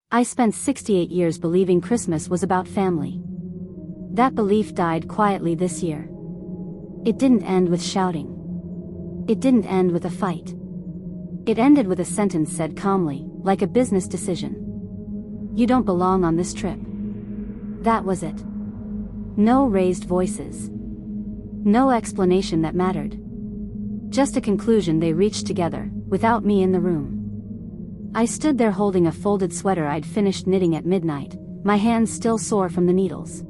I spent 68 years believing Christmas was about family. That belief died quietly this year. It didn't end with shouting. It didn't end with a fight. It ended with a sentence said calmly, like a business decision. You don't belong on this trip. That was it. No raised voices. No explanation that mattered. Just a conclusion they reached together, without me in the room. I stood there holding a folded sweater I'd finished knitting at midnight, my hands still sore from the needles.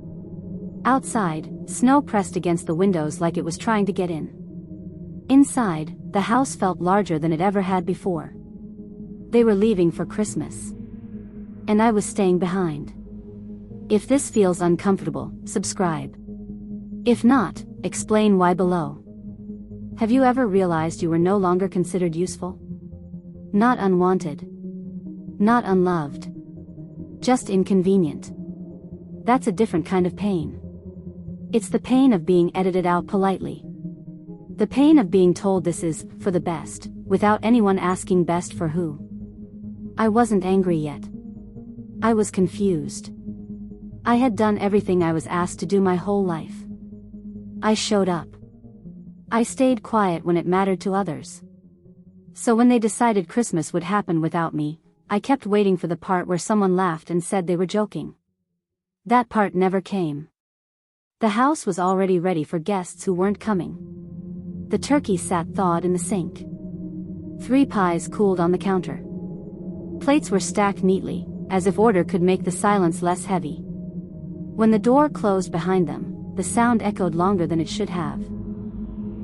Outside, snow pressed against the windows like it was trying to get in. Inside, the house felt larger than it ever had before. They were leaving for Christmas. And I was staying behind. If this feels uncomfortable, subscribe. If not, explain why below. Have you ever realized you were no longer considered useful? Not unwanted. Not unloved. Just inconvenient. That's a different kind of pain. It's the pain of being edited out politely. The pain of being told this is for the best, without anyone asking best for who. I wasn't angry yet. I was confused. I had done everything I was asked to do my whole life. I showed up. I stayed quiet when it mattered to others. So when they decided Christmas would happen without me, I kept waiting for the part where someone laughed and said they were joking. That part never came. The house was already ready for guests who weren't coming. The turkey sat thawed in the sink. 3 pies cooled on the counter. Plates were stacked neatly, as if order could make the silence less heavy. When the door closed behind them, the sound echoed longer than it should have.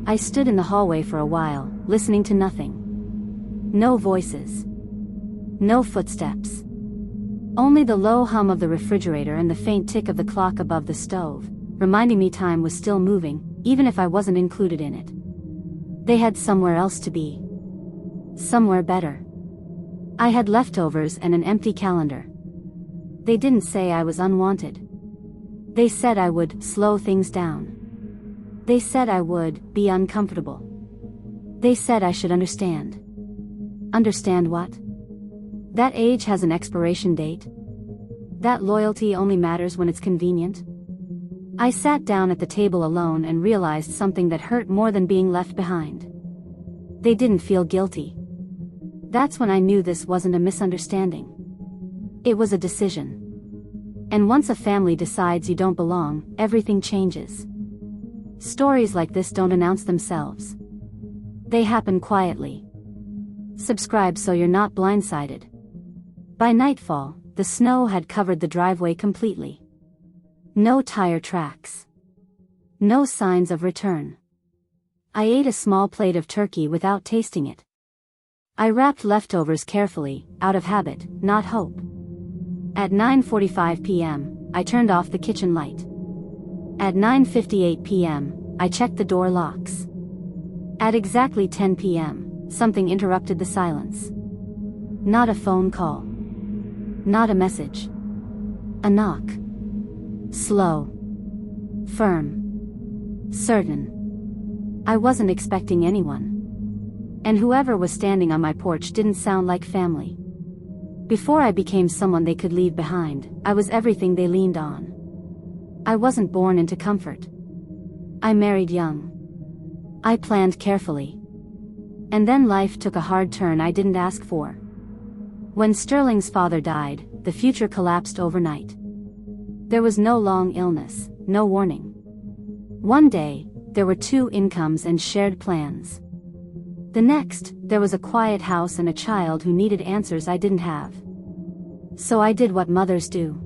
I stood in the hallway for a while, listening to nothing. No voices. No footsteps. Only the low hum of the refrigerator and the faint tick of the clock above the stove, reminding me time was still moving, even if I wasn't included in it. They had somewhere else to be. Somewhere better. I had leftovers and an empty calendar. They didn't say I was unwanted. They said I would slow things down. They said I would be uncomfortable. They said I should understand. Understand what? That age has an expiration date? That loyalty only matters when it's convenient? I sat down at the table alone and realized something that hurt more than being left behind. They didn't feel guilty. That's when I knew this wasn't a misunderstanding. It was a decision. And once a family decides you don't belong, everything changes. Stories like this don't announce themselves. They happen quietly. Subscribe so you're not blindsided. By nightfall, the snow had covered the driveway completely. No tire tracks. No signs of return. I ate a small plate of turkey without tasting it. I wrapped leftovers carefully, out of habit, not hope. At 9:45 p.m., I turned off the kitchen light. At 9:58 p.m., I checked the door locks. At exactly 10 p.m., something interrupted the silence. Not a phone call. Not a message. A knock. Slow. Firm. Certain. I wasn't expecting anyone. And whoever was standing on my porch didn't sound like family. Before I became someone they could leave behind, I was everything they leaned on. I wasn't born into comfort. I married young. I planned carefully. And then life took a hard turn I didn't ask for. When Sterling's father died, the future collapsed overnight. There was no long illness, no warning. One day, there were 2 incomes and shared plans. The next, there was a quiet house and a child who needed answers I didn't have. So I did what mothers do.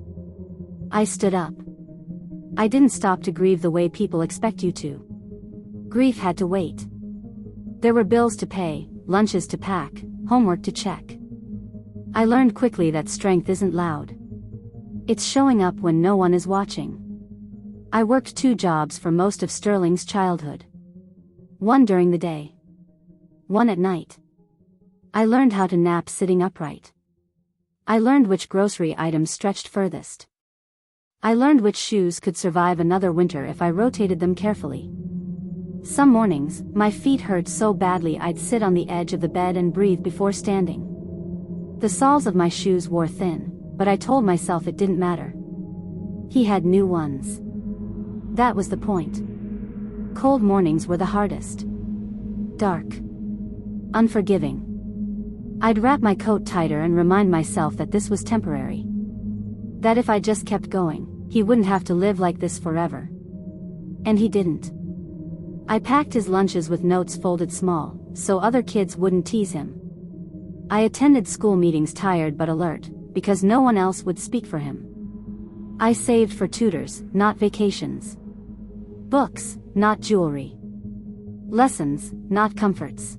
I stood up. I didn't stop to grieve the way people expect you to. Grief had to wait. There were bills to pay, lunches to pack, homework to check. I learned quickly that strength isn't loud. It's showing up when no one is watching. I worked 2 jobs for most of Sterling's childhood. One during the day. One at night. I learned how to nap sitting upright. I learned which grocery items stretched furthest. I learned which shoes could survive another winter if I rotated them carefully. Some mornings, my feet hurt so badly I'd sit on the edge of the bed and breathe before standing. The soles of my shoes wore thin, but I told myself it didn't matter. He had new ones. That was the point. Cold mornings were the hardest. Dark. Unforgiving. I'd wrap my coat tighter and remind myself that this was temporary. That if I just kept going, he wouldn't have to live like this forever. And he didn't. I packed his lunches with notes folded small, so other kids wouldn't tease him. I attended school meetings tired but alert, because no one else would speak for him. I saved for tutors, not vacations. Books, not jewelry. Lessons, not comforts.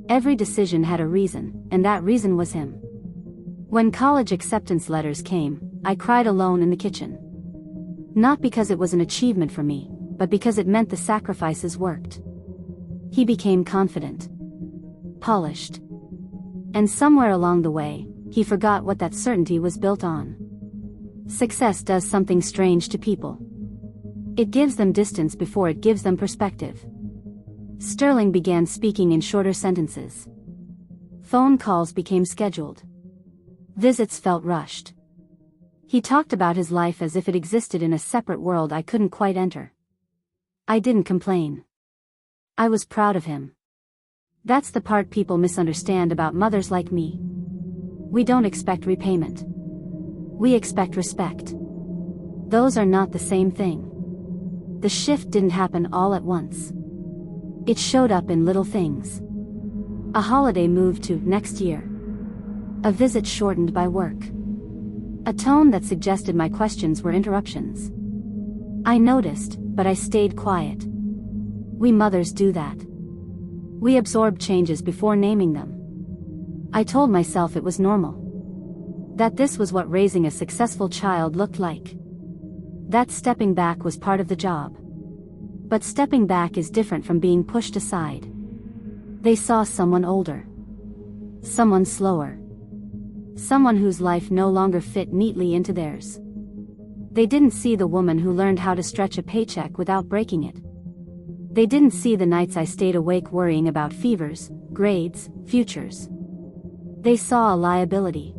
Every decision had a reason, and that reason was him. When college acceptance letters came, I cried alone in the kitchen. Not because it was an achievement for me, but because it meant the sacrifices worked. He became confident. Polished. And somewhere along the way, he forgot what that certainty was built on. Success does something strange to people. It gives them distance before it gives them perspective. Sterling began speaking in shorter sentences. Phone calls became scheduled. Visits felt rushed. He talked about his life as if it existed in a separate world I couldn't quite enter. I didn't complain. I was proud of him. That's the part people misunderstand about mothers like me. We don't expect repayment. We expect respect. Those are not the same thing. The shift didn't happen all at once. It showed up in little things. A holiday moved to next year. A visit shortened by work. A tone that suggested my questions were interruptions. I noticed, but I stayed quiet. We mothers do that. We absorb changes before naming them. I told myself it was normal. That this was what raising a successful child looked like. That stepping back was part of the job. But stepping back is different from being pushed aside. They saw someone older. Someone slower. Someone whose life no longer fit neatly into theirs. They didn't see the woman who learned how to stretch a paycheck without breaking it. They didn't see the nights I stayed awake worrying about fevers, grades, futures. They saw a liability.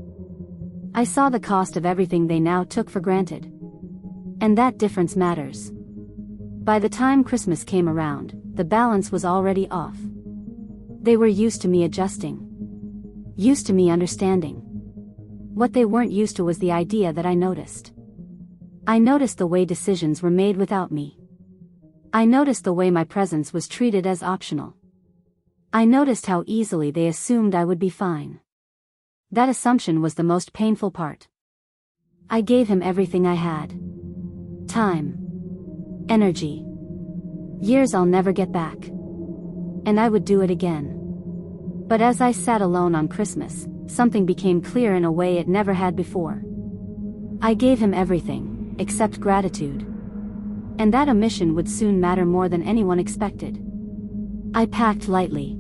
I saw the cost of everything they now took for granted. And that difference matters. By the time Christmas came around, the balance was already off. They were used to me adjusting. Used to me understanding. What they weren't used to was the idea that I noticed. I noticed the way decisions were made without me. I noticed the way my presence was treated as optional. I noticed how easily they assumed I would be fine. That assumption was the most painful part. I gave him everything I had. Time. Energy. Years I'll never get back. And I would do it again. But as I sat alone on Christmas, something became clear in a way it never had before. I gave him everything, except gratitude. And that omission would soon matter more than anyone expected. I packed lightly.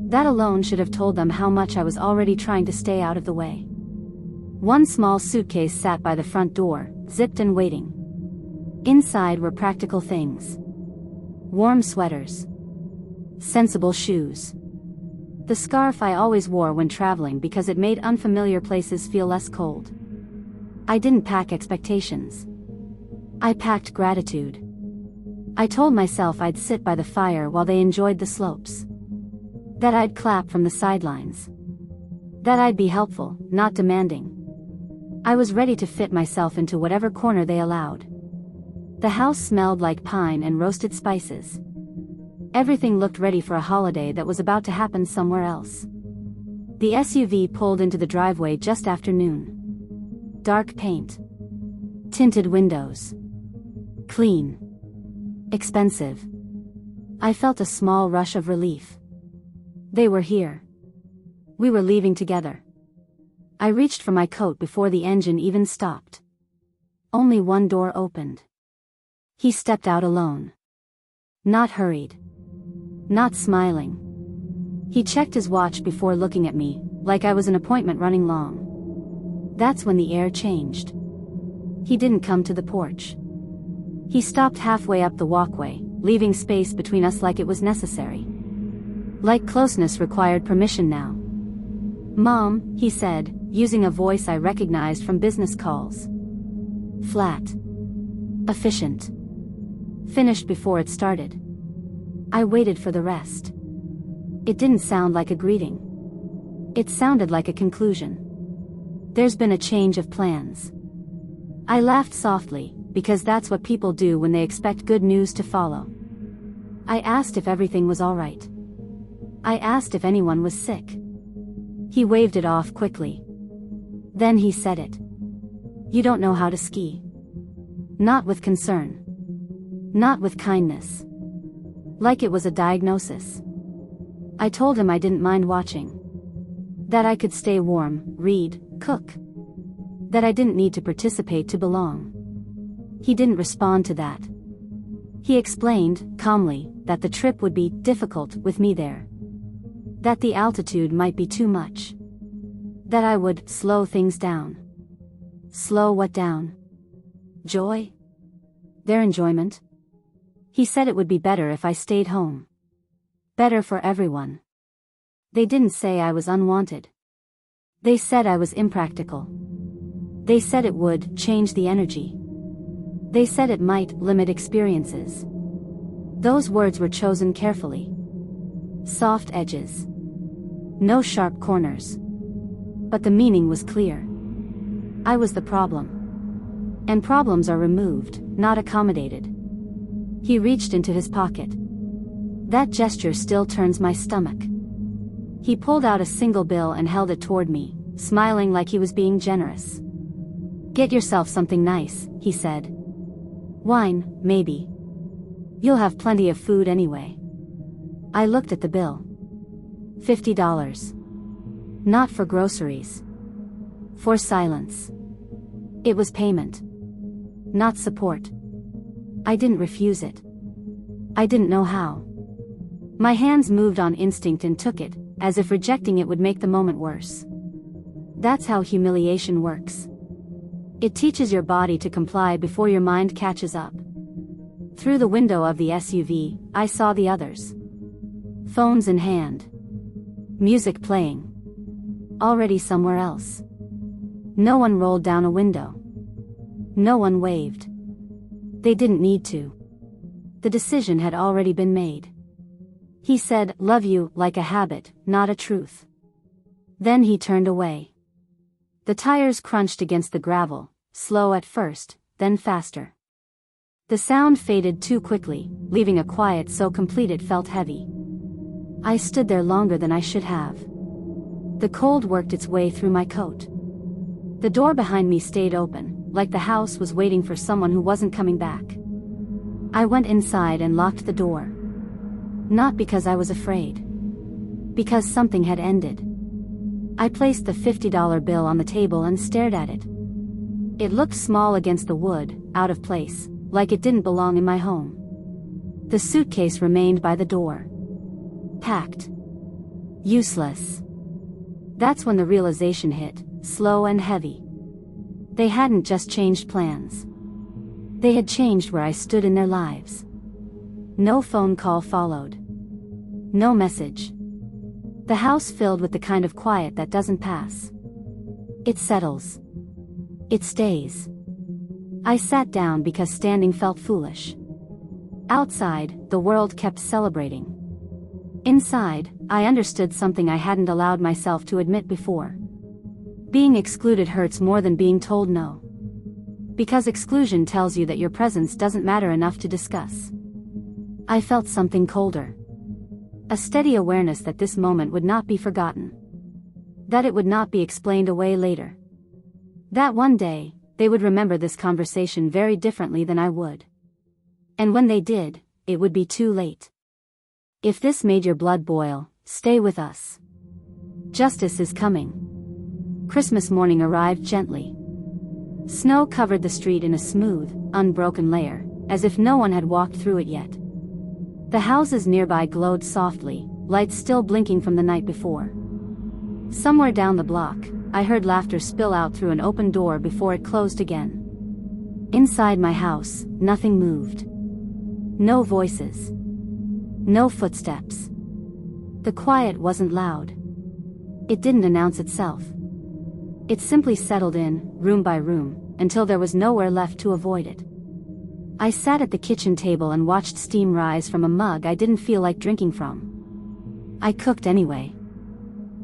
That alone should have told them how much I was already trying to stay out of the way. One small suitcase sat by the front door, zipped and waiting. Inside were practical things. Warm sweaters. Sensible shoes. The scarf I always wore when traveling because it made unfamiliar places feel less cold. I didn't pack expectations. I packed gratitude. I told myself I'd sit by the fire while they enjoyed the slopes. That I'd clap from the sidelines. That I'd be helpful, not demanding. I was ready to fit myself into whatever corner they allowed. The house smelled like pine and roasted spices. Everything looked ready for a holiday that was about to happen somewhere else. The SUV pulled into the driveway just after noon. Dark paint. Tinted windows. Clean. Expensive. I felt a small rush of relief. They were here. We were leaving together. I reached for my coat before the engine even stopped. Only one door opened. He stepped out alone. Not hurried. Not smiling. He checked his watch before looking at me, like I was an appointment running long. That's when the air changed. He didn't come to the porch. He stopped halfway up the walkway, leaving space between us like it was necessary. Like closeness required permission now. "Mom," he said, using a voice I recognized from business calls. Flat. Efficient. Finished before it started. I waited for the rest. It didn't sound like a greeting. It sounded like a conclusion. There's been a change of plans. I laughed softly, because that's what people do when they expect good news to follow. I asked if everything was all right. I asked if anyone was sick. He waved it off quickly. Then he said it. You don't know how to ski. Not with concern. Not with kindness. Like it was a diagnosis. I told him I didn't mind watching. That I could stay warm, read, cook. That I didn't need to participate to belong. He didn't respond to that. He explained, calmly, that the trip would be difficult with me there. That the altitude might be too much. That I would slow things down. Slow what down? Joy? Their enjoyment? He said it would be better if I stayed home. Better for everyone. They didn't say I was unwanted. They said I was impractical. They said it would change the energy. They said it might limit experiences. Those words were chosen carefully. Soft edges. No sharp corners. But the meaning was clear. I was the problem. And problems are removed, not accommodated. He reached into his pocket. That gesture still turns my stomach. He pulled out a single bill and held it toward me, smiling like he was being generous. Get yourself something nice, he said. Wine, maybe. You'll have plenty of food anyway. I looked at the bill. $50. Not for groceries. For silence. It was payment. Not support. I didn't refuse it. I didn't know how. My hands moved on instinct and took it, as if rejecting it would make the moment worse. That's how humiliation works. It teaches your body to comply before your mind catches up. Through the window of the SUV, I saw the others. Phones in hand. Music playing. Already somewhere else. No one rolled down a window. No one waved. They didn't need to. The decision had already been made. He said, "Love you," like a habit, not a truth. Then he turned away. The tires crunched against the gravel, slow at first, then faster. The sound faded too quickly, leaving a quiet so complete it felt heavy. I stood there longer than I should have. The cold worked its way through my coat. The door behind me stayed open, like the house was waiting for someone who wasn't coming back. I went inside and locked the door. Not because I was afraid. Because something had ended. I placed the $50 bill on the table and stared at it. It looked small against the wood, out of place, like it didn't belong in my home. The suitcase remained by the door. Packed. Useless. That's when the realization hit, slow and heavy. They hadn't just changed plans. They had changed where I stood in their lives. No phone call followed. No message. The house filled with the kind of quiet that doesn't pass. It settles. It stays. I sat down because standing felt foolish. Outside, the world kept celebrating. Inside, I understood something I hadn't allowed myself to admit before. Being excluded hurts more than being told no. Because exclusion tells you that your presence doesn't matter enough to discuss. I felt something colder. A steady awareness that this moment would not be forgotten. That it would not be explained away later. That one day, they would remember this conversation very differently than I would. And when they did, it would be too late. If this made your blood boil, stay with us. Justice is coming. Christmas morning arrived gently. Snow covered the street in a smooth, unbroken layer, as if no one had walked through it yet. The houses nearby glowed softly, lights still blinking from the night before. Somewhere down the block, I heard laughter spill out through an open door before it closed again. Inside my house, nothing moved. No voices. No footsteps. The quiet wasn't loud. It didn't announce itself. It simply settled in, room by room, until there was nowhere left to avoid it. I sat at the kitchen table and watched steam rise from a mug I didn't feel like drinking from. I cooked anyway.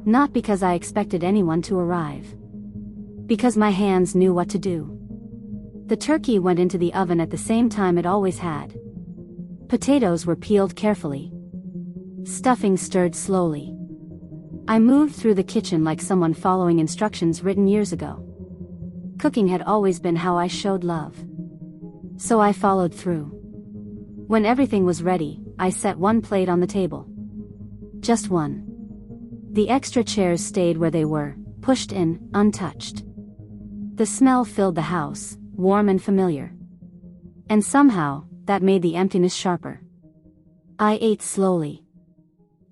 Not because I expected anyone to arrive. Because my hands knew what to do. The turkey went into the oven at the same time it always had. Potatoes were peeled carefully. Stuffing stirred slowly. I moved through the kitchen like someone following instructions written years ago. Cooking had always been how I showed love. So I followed through. When everything was ready, I set one plate on the table. Just one. The extra chairs stayed where they were, pushed in, untouched. The smell filled the house, warm and familiar. And somehow, that made the emptiness sharper. I ate slowly.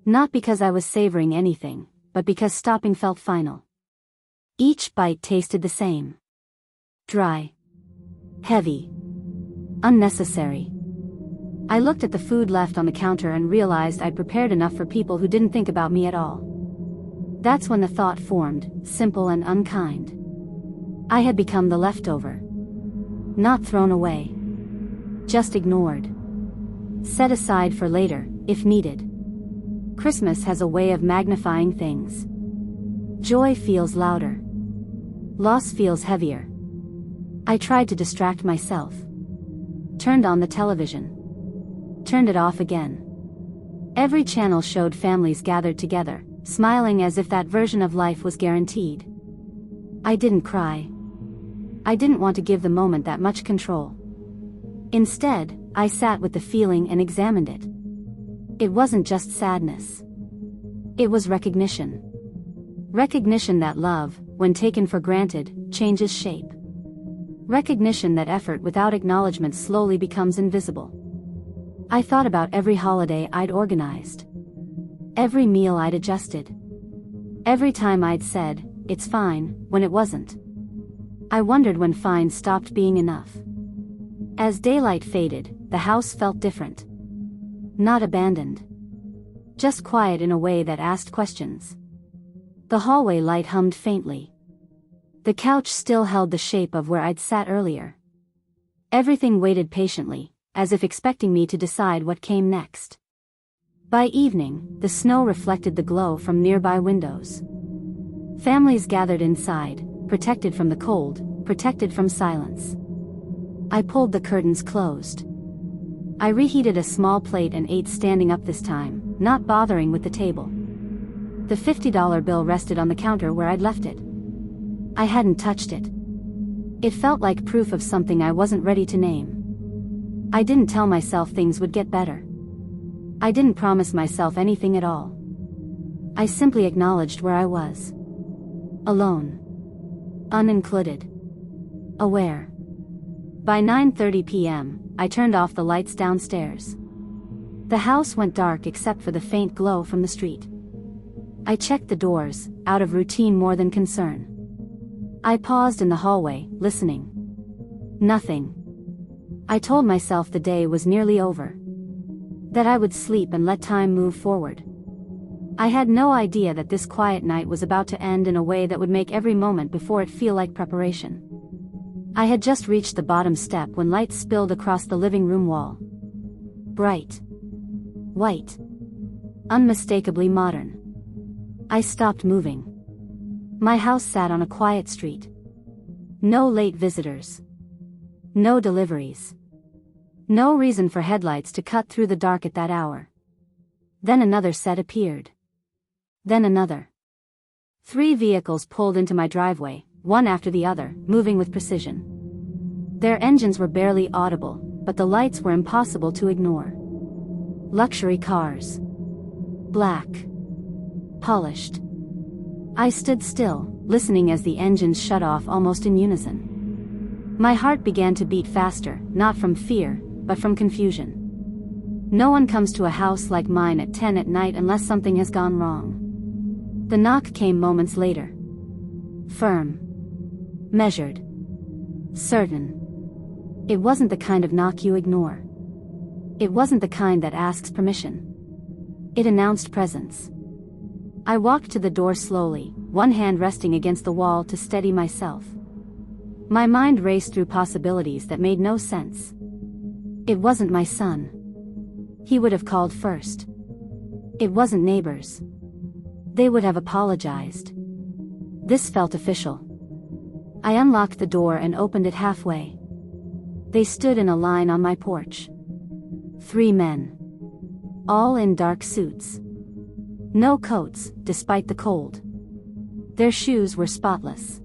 Not because I was savoring anything, but because stopping felt final. Each bite tasted the same. Dry. Heavy. Unnecessary. I looked at the food left on the counter and realized I'd prepared enough for people who didn't think about me at all. That's when the thought formed, simple and unkind. I had become the leftover. Not thrown away. Just ignored. Set aside for later, if needed. Christmas has a way of magnifying things. Joy feels louder. Loss feels heavier. I tried to distract myself. Turned on the television. Turned it off again. Every channel showed families gathered together, smiling as if that version of life was guaranteed. I didn't cry. I didn't want to give the moment that much control. Instead, I sat with the feeling and examined it. It wasn't just sadness. It was recognition. Recognition that love, when taken for granted, changes shape. Recognition that effort without acknowledgement slowly becomes invisible. I thought about every holiday I'd organized. Every meal I'd adjusted. Every time I'd said, "It's fine," when it wasn't. I wondered when fine stopped being enough. As daylight faded, the house felt different. Not abandoned. Just quiet in a way that asked questions. The hallway light hummed faintly. The couch still held the shape of where I'd sat earlier. Everything waited patiently, as if expecting me to decide what came next. By evening, the snow reflected the glow from nearby windows. Families gathered inside, protected from the cold, protected from silence. I pulled the curtains closed. I reheated a small plate and ate standing up this time, not bothering with the table. The $50 bill rested on the counter where I'd left it. I hadn't touched it. It felt like proof of something I wasn't ready to name. I didn't tell myself things would get better. I didn't promise myself anything at all. I simply acknowledged where I was. Alone. Unincluded. Aware. By 9:30 p.m., I turned off the lights downstairs. The house went dark except for the faint glow from the street. I checked the doors, out of routine more than concern. I paused in the hallway, listening. Nothing. I told myself the day was nearly over. That I would sleep and let time move forward. I had no idea that this quiet night was about to end in a way that would make every moment before it feel like preparation. I had just reached the bottom step when light spilled across the living room wall. Bright. White. Unmistakably modern. I stopped moving. My house sat on a quiet street. No late visitors. No deliveries. No reason for headlights to cut through the dark at that hour. Then another set appeared. Then another. 3 vehicles pulled into my driveway, one after the other, moving with precision. Their engines were barely audible, but the lights were impossible to ignore. Luxury cars. Black. Polished. I stood still, listening as the engines shut off almost in unison. My heart began to beat faster, not from fear, but from confusion. No one comes to a house like mine at 10 at night unless something has gone wrong. The knock came moments later. Firm. Measured. Certain. It wasn't the kind of knock you ignore. It wasn't the kind that asks permission. It announced presence. I walked to the door slowly, one hand resting against the wall to steady myself. My mind raced through possibilities that made no sense. It wasn't my son. He would have called first. It wasn't neighbors. They would have apologized. This felt official. I unlocked the door and opened it halfway. They stood in a line on my porch. 3 men. All in dark suits. No coats, despite the cold. Their shoes were spotless.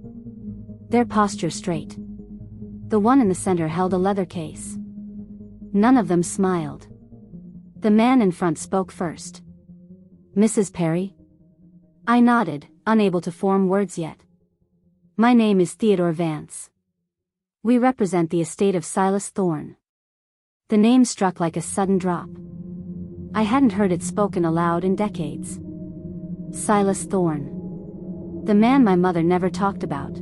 Their posture straight. The one in the center held a leather case. None of them smiled. The man in front spoke first. "Mrs. Perry?" I nodded, unable to form words yet. "My name is Theodore Vance. We represent the estate of Silas Thorne." The name struck like a sudden drop. I hadn't heard it spoken aloud in decades. Silas Thorne. The man my mother never talked about.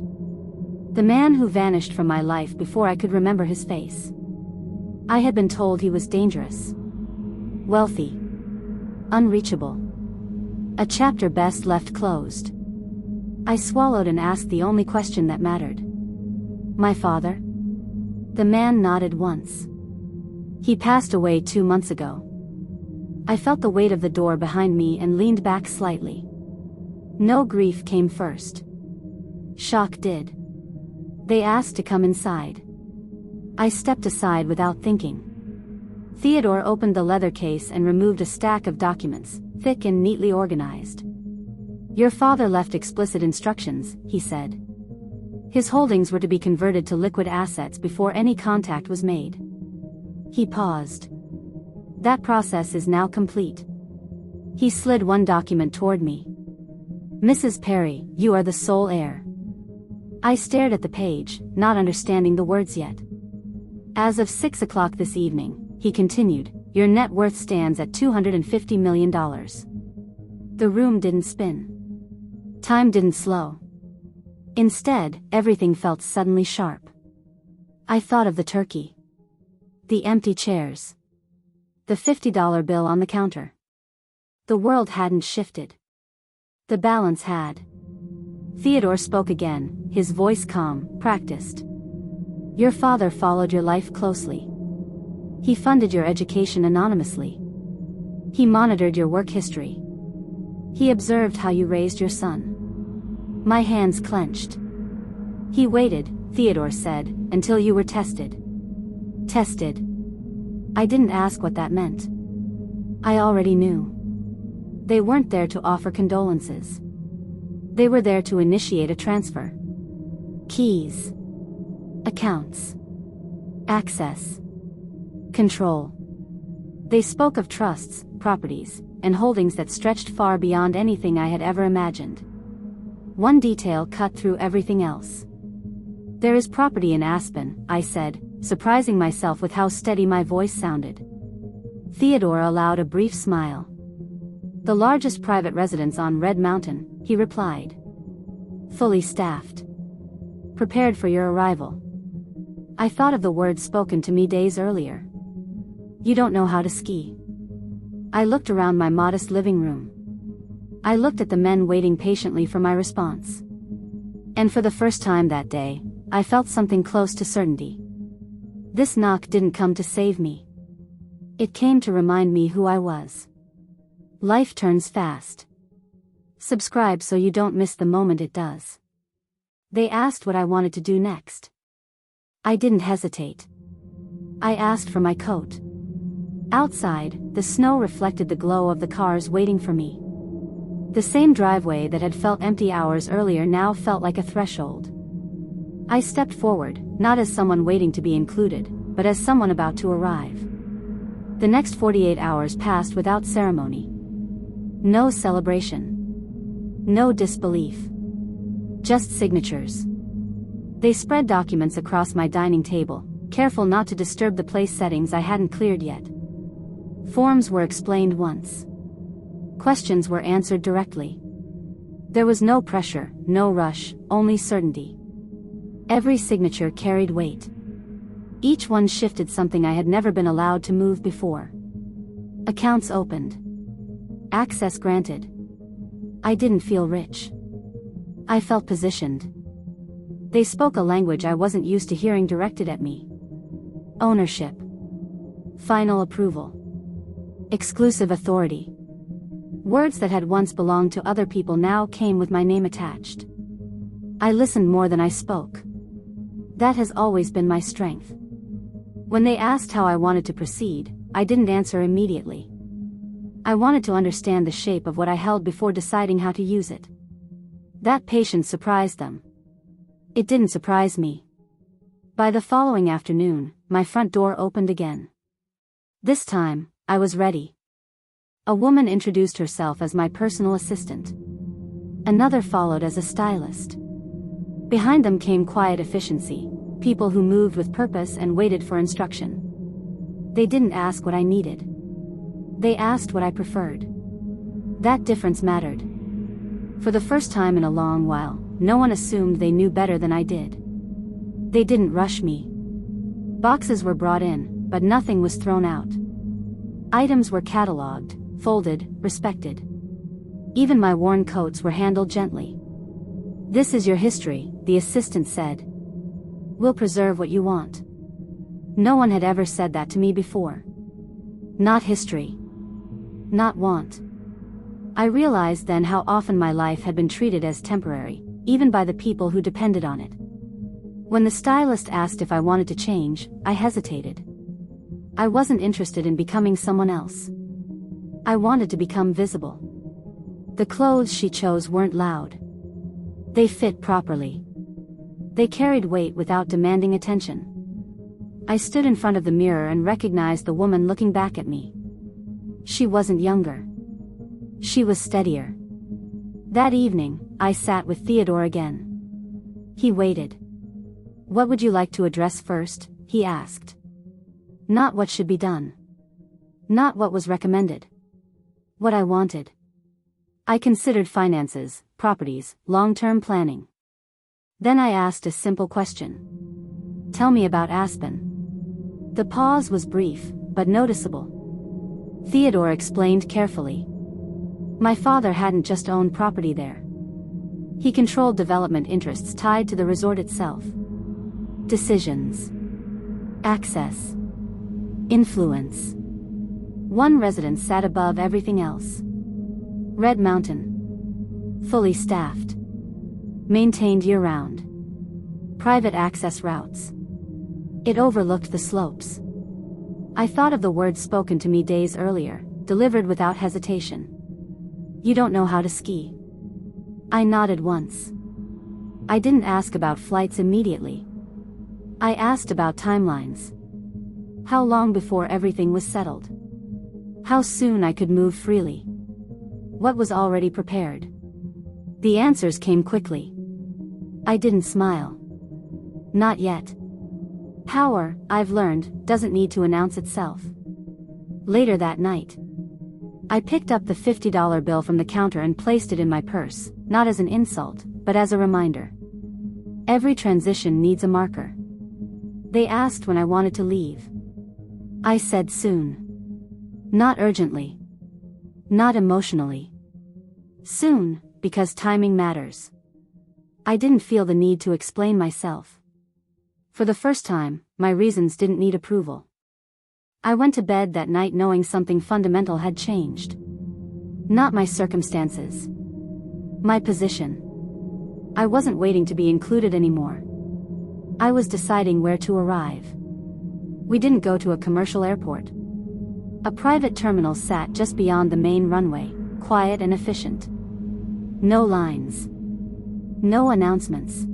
The man who vanished from my life before I could remember his face. I had been told he was dangerous. Wealthy. Unreachable. A chapter best left closed. I swallowed and asked the only question that mattered. "My father?" The man nodded once. "He passed away 2 months ago." I felt the weight of the door behind me and leaned back slightly. No grief came first. Shock did. They asked to come inside. I stepped aside without thinking. Theodore opened the leather case and removed a stack of documents, thick and neatly organized. "Your father left explicit instructions," he said. His holdings were to be converted to liquid assets before any contact was made. He paused. "That process is now complete." He slid one document toward me. "Mrs. Perry, you are the sole heir." I stared at the page, not understanding the words yet. "As of 6 o'clock this evening," he continued, "your net worth stands at $250 million. The room didn't spin. Time didn't slow. Instead, everything felt suddenly sharp. I thought of the turkey. The empty chairs. The $50 bill on the counter. The world hadn't shifted. The balance had. Theodore spoke again, his voice calm, practiced. "Your father followed your life closely. He funded your education anonymously. He monitored your work history. He observed how you raised your son." My hands clenched. "He waited," Theodore said, "until you were tested." Tested. I didn't ask what that meant. I already knew. They weren't there to offer condolences. They were there to initiate a transfer. Keys. Accounts. Access. Control. They spoke of trusts, properties, and holdings that stretched far beyond anything I had ever imagined. One detail cut through everything else. "There is property in Aspen," I said, surprising myself with how steady my voice sounded. Theodore allowed a brief smile. "The largest private residence on Red Mountain," he replied. "Fully staffed. Prepared for your arrival." I thought of the words spoken to me days earlier. "You don't know how to ski." I looked around my modest living room. I looked at the men waiting patiently for my response. And for the first time that day, I felt something close to certainty. This knock didn't come to save me. It came to remind me who I was. Life turns fast. Subscribe so you don't miss the moment it does. They asked what I wanted to do next. I didn't hesitate. I asked for my coat. Outside, the snow reflected the glow of the cars waiting for me. The same driveway that had felt empty hours earlier now felt like a threshold. I stepped forward, not as someone waiting to be included, but as someone about to arrive. The next 48 hours passed without ceremony. No celebration. No disbelief. Just signatures. They spread documents across my dining table, careful not to disturb the place settings I hadn't cleared yet. Forms were explained once. Questions were answered directly. There was no pressure, no rush, only certainty. Every signature carried weight. Each one shifted something I had never been allowed to move before. Accounts opened. Access granted. I didn't feel rich. I felt positioned. They spoke a language I wasn't used to hearing directed at me. Ownership. Final approval. Exclusive authority. Words that had once belonged to other people now came with my name attached. I listened more than I spoke. That has always been my strength. When they asked how I wanted to proceed, I didn't answer immediately. I wanted to understand the shape of what I held before deciding how to use it. That patience surprised them. It didn't surprise me. By the following afternoon, my front door opened again. This time, I was ready. A woman introduced herself as my personal assistant. Another followed as a stylist. Behind them came quiet efficiency, people who moved with purpose and waited for instruction. They didn't ask what I needed. They asked what I preferred. That difference mattered. For the first time in a long while, no one assumed they knew better than I did. They didn't rush me. Boxes were brought in, but nothing was thrown out. Items were catalogued, folded, respected. Even my worn coats were handled gently. "This is your history," the assistant said. "We'll preserve what you want." No one had ever said that to me before. Not history. Not want. I realized then how often my life had been treated as temporary, even by the people who depended on it. When the stylist asked if I wanted to change, I hesitated. I wasn't interested in becoming someone else. I wanted to become visible. The clothes she chose weren't loud. They fit properly. They carried weight without demanding attention. I stood in front of the mirror and recognized the woman looking back at me. She wasn't younger. She was steadier. That evening, I sat with Theodore again. He waited. "What would you like to address first?" he asked. Not what should be done. Not what was recommended. What I wanted. I considered finances, properties, long-term planning. Then I asked a simple question. "Tell me about Aspen." The pause was brief, but noticeable. Theodore explained carefully. My father hadn't just owned property there. He controlled development interests tied to the resort itself. Decisions. Access. Influence. One residence sat above everything else. Red Mountain. Fully staffed. Maintained year-round. Private access routes. It overlooked the slopes. I thought of the words spoken to me days earlier, delivered without hesitation. "You don't know how to ski." I nodded once. I didn't ask about flights immediately. I asked about timelines. How long before everything was settled? How soon I could move freely? What was already prepared? The answers came quickly. I didn't smile. Not yet. Power, I've learned, doesn't need to announce itself. Later that night, I picked up the $50 bill from the counter and placed it in my purse, not as an insult, but as a reminder. Every transition needs a marker. They asked when I wanted to leave. I said soon. Not urgently. Not emotionally. Soon, because timing matters. I didn't feel the need to explain myself. For the first time, my reasons didn't need approval. I went to bed that night knowing something fundamental had changed. Not my circumstances. My position. I wasn't waiting to be included anymore. I was deciding where to arrive. We didn't go to a commercial airport. A private terminal sat just beyond the main runway, quiet and efficient. No lines. No announcements.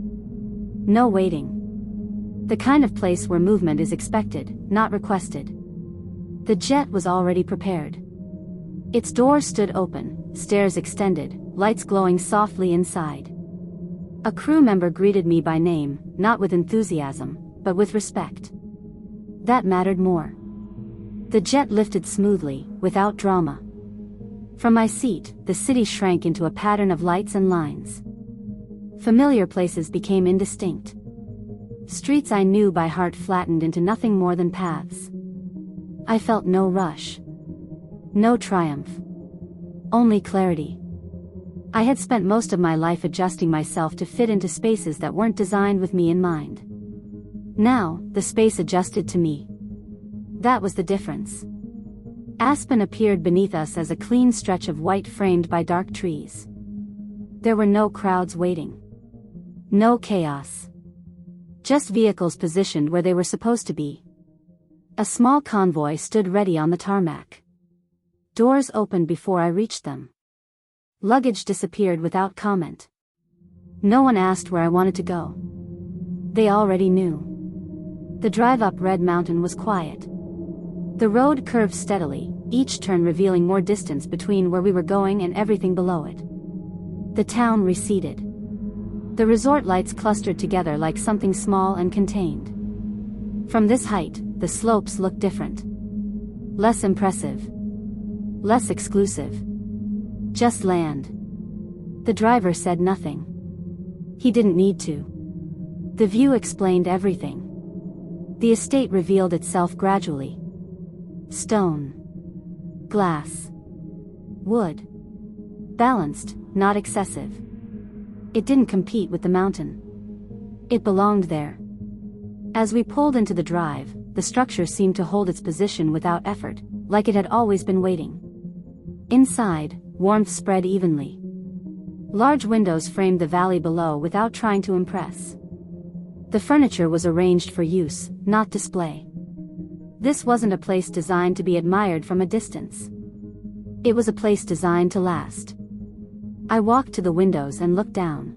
No waiting. The kind of place where movement is expected, not requested. The jet was already prepared. Its doors stood open, stairs extended, lights glowing softly inside. A crew member greeted me by name, not with enthusiasm, but with respect. That mattered more. The jet lifted smoothly, without drama. From my seat, the city shrank into a pattern of lights and lines. Familiar places became indistinct. Streets I knew by heart flattened into nothing more than paths. I felt no rush. No triumph. Only clarity. I had spent most of my life adjusting myself to fit into spaces that weren't designed with me in mind. Now, the space adjusted to me. That was the difference. Aspen appeared beneath us as a clean stretch of white framed by dark trees. There were no crowds waiting. No chaos. Just vehicles positioned where they were supposed to be. A small convoy stood ready on the tarmac. Doors opened before I reached them. Luggage disappeared without comment. No one asked where I wanted to go. They already knew. The drive up Red Mountain was quiet. The road curved steadily, each turn revealing more distance between where we were going and everything below it. The town receded. The resort lights clustered together like something small and contained. From this height, the slopes looked different. Less impressive. Less exclusive. Just land. The driver said nothing. He didn't need to. The view explained everything. The estate revealed itself gradually. Stone. Glass. Wood. Balanced, not excessive. It didn't compete with the mountain. It belonged there. As we pulled into the drive, the structure seemed to hold its position without effort, like it had always been waiting. Inside, warmth spread evenly. Large windows framed the valley below without trying to impress. The furniture was arranged for use, not display. This wasn't a place designed to be admired from a distance. It was a place designed to last. I walked to the windows and looked down.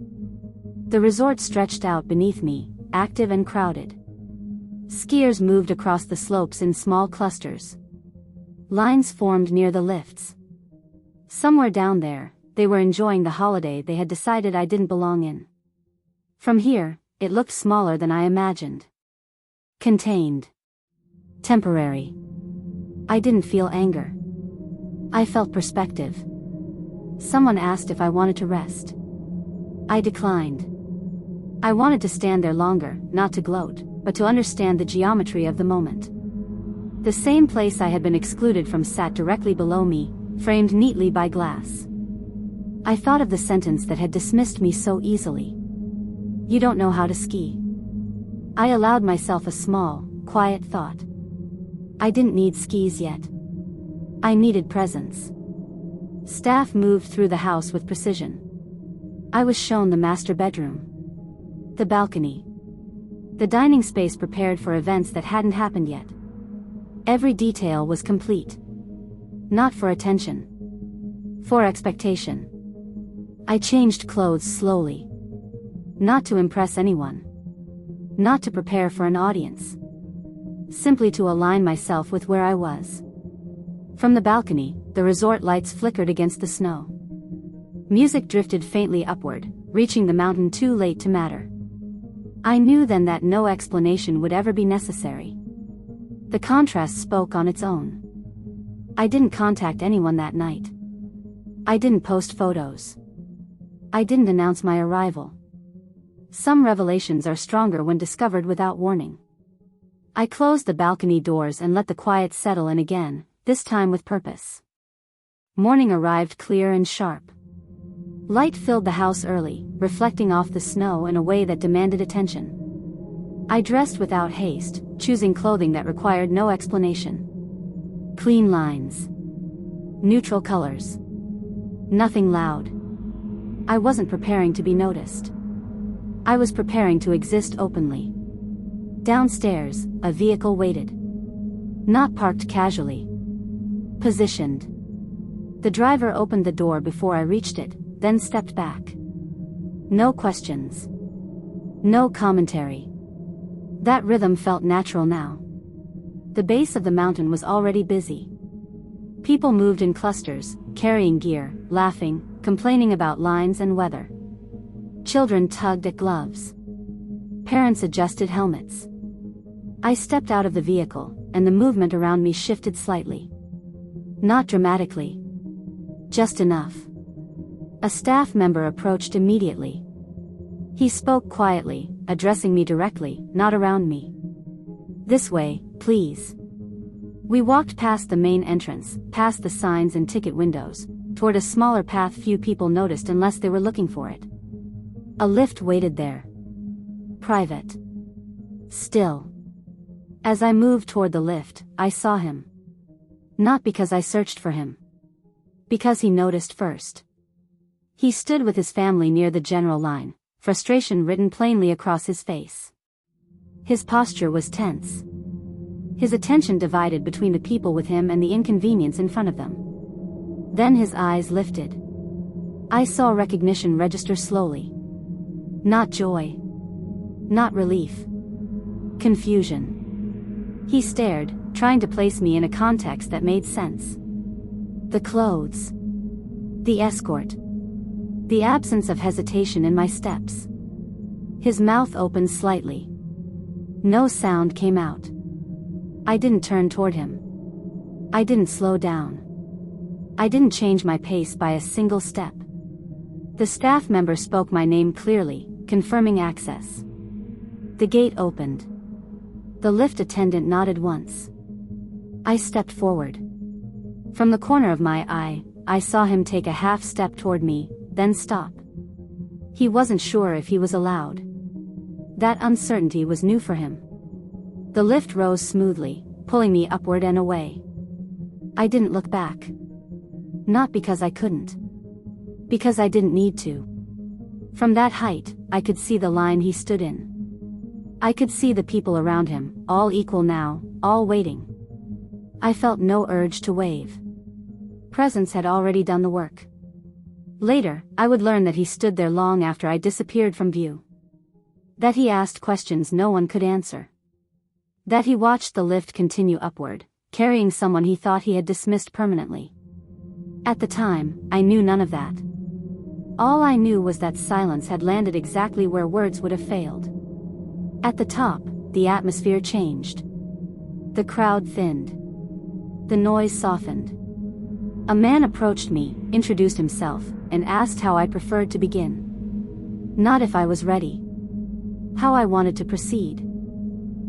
The resort stretched out beneath me, active and crowded. Skiers moved across the slopes in small clusters. Lines formed near the lifts. Somewhere down there, they were enjoying the holiday they had decided I didn't belong in. From here, it looked smaller than I imagined. Contained. Temporary. I didn't feel anger. I felt perspective. Someone asked if I wanted to rest. I declined. I wanted to stand there longer, not to gloat, but to understand the geometry of the moment. The same place I had been excluded from sat directly below me, framed neatly by glass. I thought of the sentence that had dismissed me so easily. You don't know how to ski. I allowed myself a small, quiet thought. I didn't need skis yet. I needed presence. Staff moved through the house with precision. I was shown the master bedroom. The balcony. The dining space prepared for events that hadn't happened yet. Every detail was complete. Not for attention. For expectation. I changed clothes slowly. Not to impress anyone. Not to prepare for an audience. Simply to align myself with where I was. From the balcony, the resort lights flickered against the snow. Music drifted faintly upward, reaching the mountain too late to matter. I knew then that no explanation would ever be necessary. The contrast spoke on its own. I didn't contact anyone that night. I didn't post photos. I didn't announce my arrival. Some revelations are stronger when discovered without warning. I closed the balcony doors and let the quiet settle in again, this time with purpose. Morning arrived clear and sharp. Light filled the house early, reflecting off the snow in a way that demanded attention. I dressed without haste, choosing clothing that required no explanation. Clean lines. Neutral colors. Nothing loud. I wasn't preparing to be noticed. I was preparing to exist openly. Downstairs, a vehicle waited. Not parked casually. Positioned. The driver opened the door before I reached it, then stepped back. No questions. No commentary. That rhythm felt natural now. The base of the mountain was already busy. People moved in clusters, carrying gear, laughing, complaining about lines and weather. Children tugged at gloves. Parents adjusted helmets. I stepped out of the vehicle, and the movement around me shifted slightly. Not dramatically. Just enough. A staff member approached immediately. He spoke quietly, addressing me directly, not around me. This way, please. We walked past the main entrance, past the signs and ticket windows, toward a smaller path few people noticed unless they were looking for it. A lift waited there. Private. Still. As I moved toward the lift, I saw him. Not because I searched for him. Because he noticed first. He stood with his family near the general line, frustration written plainly across his face. His posture was tense. His attention divided between the people with him and the inconvenience in front of them. Then his eyes lifted. I saw recognition register slowly. Not joy. Not relief. Confusion. He stared, trying to place me in a context that made sense. The clothes. The escort. The absence of hesitation in my steps. His mouth opened slightly. No sound came out. I didn't turn toward him. I didn't slow down. I didn't change my pace by a single step. The staff member spoke my name clearly, confirming access. The gate opened. The lift attendant nodded once. I stepped forward. From the corner of my eye, I saw him take a half step toward me, then stop. He wasn't sure if he was allowed. That uncertainty was new for him. The lift rose smoothly, pulling me upward and away. I didn't look back. Not because I couldn't. Because I didn't need to. From that height, I could see the line he stood in. I could see the people around him, all equal now, all waiting. I felt no urge to wave. Presence had already done the work. Later, I would learn that he stood there long after I disappeared from view. That he asked questions no one could answer. That he watched the lift continue upward, carrying someone he thought he had dismissed permanently. At the time, I knew none of that. All I knew was that silence had landed exactly where words would have failed. At the top, the atmosphere changed. The crowd thinned. The noise softened. A man approached me, introduced himself, and asked how I preferred to begin. Not if I was ready. How I wanted to proceed.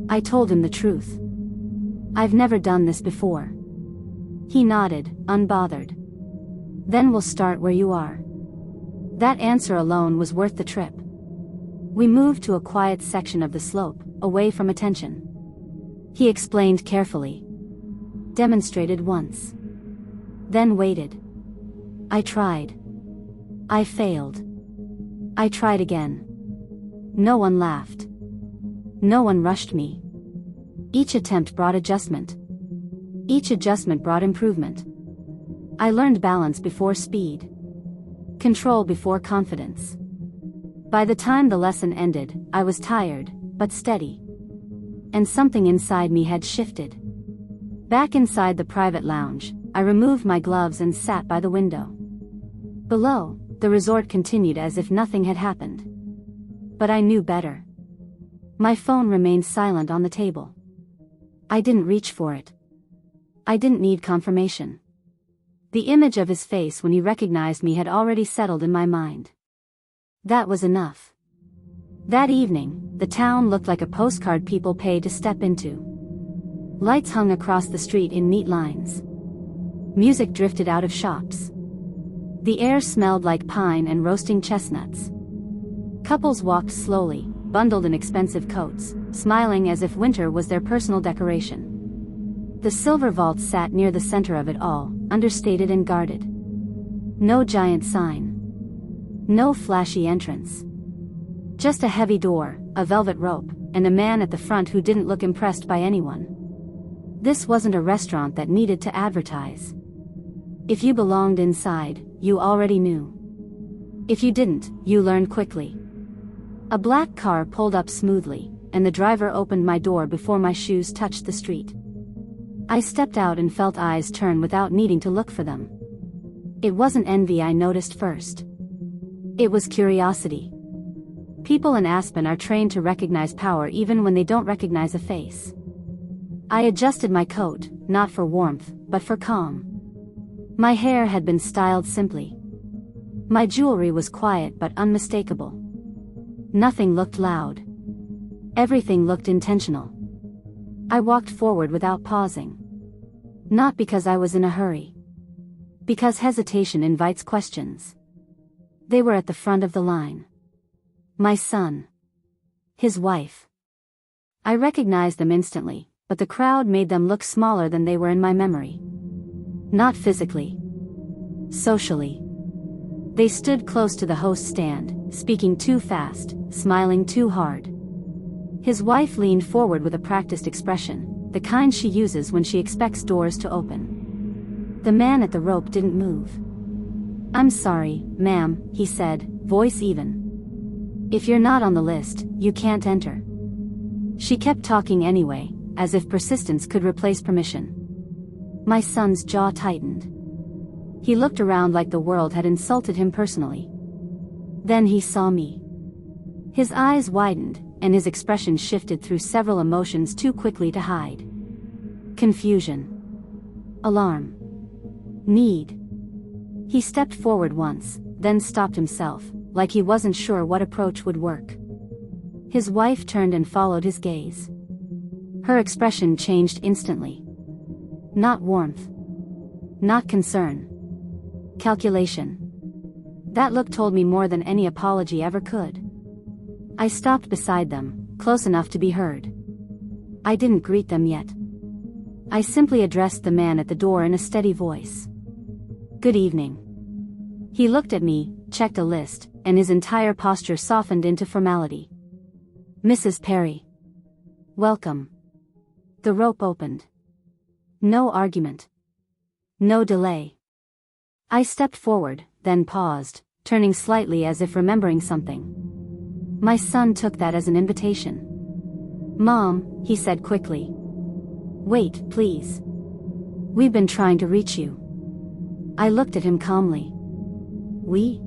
I told him the truth. I've never done this before. He nodded, unbothered. Then we'll start where you are. That answer alone was worth the trip. We moved to a quiet section of the slope, away from attention. He explained carefully. Demonstrated once. Then waited. I tried. I failed. I tried again. No one laughed. No one rushed me. Each attempt brought adjustment. Each adjustment brought improvement. I learned balance before speed. Control before confidence. By the time the lesson ended, I was tired, but steady. And something inside me had shifted. Back inside the private lounge, I removed my gloves and sat by the window. Below, the resort continued as if nothing had happened. But I knew better. My phone remained silent on the table. I didn't reach for it. I didn't need confirmation. The image of his face when he recognized me had already settled in my mind. That was enough. That evening, the town looked like a postcard people pay to step into. Lights hung across the street in neat lines. Music drifted out of shops. The air smelled like pine and roasting chestnuts. Couples walked slowly, bundled in expensive coats, smiling as if winter was their personal decoration. The silver vault sat near the center of it all, understated and guarded. No giant sign. No flashy entrance. Just a heavy door, a velvet rope, and a man at the front who didn't look impressed by anyone. This wasn't a restaurant that needed to advertise. If you belonged inside, you already knew. If you didn't, you learned quickly. A black car pulled up smoothly, and the driver opened my door before my shoes touched the street. I stepped out and felt eyes turn without needing to look for them. It wasn't envy I noticed first. It was curiosity. People in Aspen are trained to recognize power even when they don't recognize a face. I adjusted my coat, not for warmth, but for calm. My hair had been styled simply. My jewelry was quiet but unmistakable. Nothing looked loud. Everything looked intentional. I walked forward without pausing. Not because I was in a hurry. Because hesitation invites questions. They were at the front of the line. My son. His wife. I recognized them instantly, but the crowd made them look smaller than they were in my memory. Not physically. Socially. They stood close to the host stand, speaking too fast, smiling too hard. His wife leaned forward with a practiced expression, the kind she uses when she expects doors to open. The man at the rope didn't move. "I'm sorry, ma'am," he said, voice even. "If you're not on the list, you can't enter." She kept talking anyway, as if persistence could replace permission. My son's jaw tightened. He looked around like the world had insulted him personally. Then he saw me. His eyes widened, and his expression shifted through several emotions too quickly to hide. Confusion. Alarm. Need. He stepped forward once, then stopped himself, like he wasn't sure what approach would work. His wife turned and followed his gaze. Her expression changed instantly. Not warmth. Not concern. Calculation. That look told me more than any apology ever could. I stopped beside them, close enough to be heard. I didn't greet them yet. I simply addressed the man at the door in a steady voice. "Good evening." He looked at me, checked a list, and his entire posture softened into formality. "Mrs. Perry. Welcome." The rope opened. No argument. No delay. I stepped forward, then paused, turning slightly as if remembering something. My son took that as an invitation. "Mom," he said quickly. "Wait, please. We've been trying to reach you." I looked at him calmly. "We?"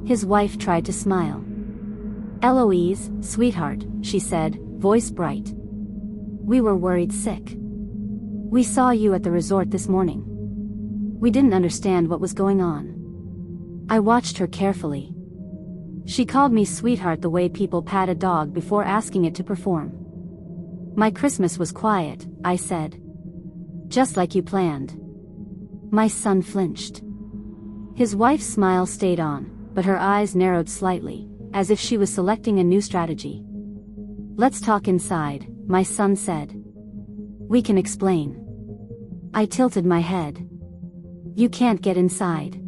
His wife tried to smile. "Eloise, sweetheart," she said, voice bright. "We were worried sick. We saw you at the resort this morning. We didn't understand what was going on." I watched her carefully. She called me sweetheart the way people pat a dog before asking it to perform. "My Christmas was quiet," I said. "Just like you planned." My son flinched. His wife's smile stayed on, but her eyes narrowed slightly, as if she was selecting a new strategy. "Let's talk inside," my son said. "We can explain." I tilted my head. "You can't get inside."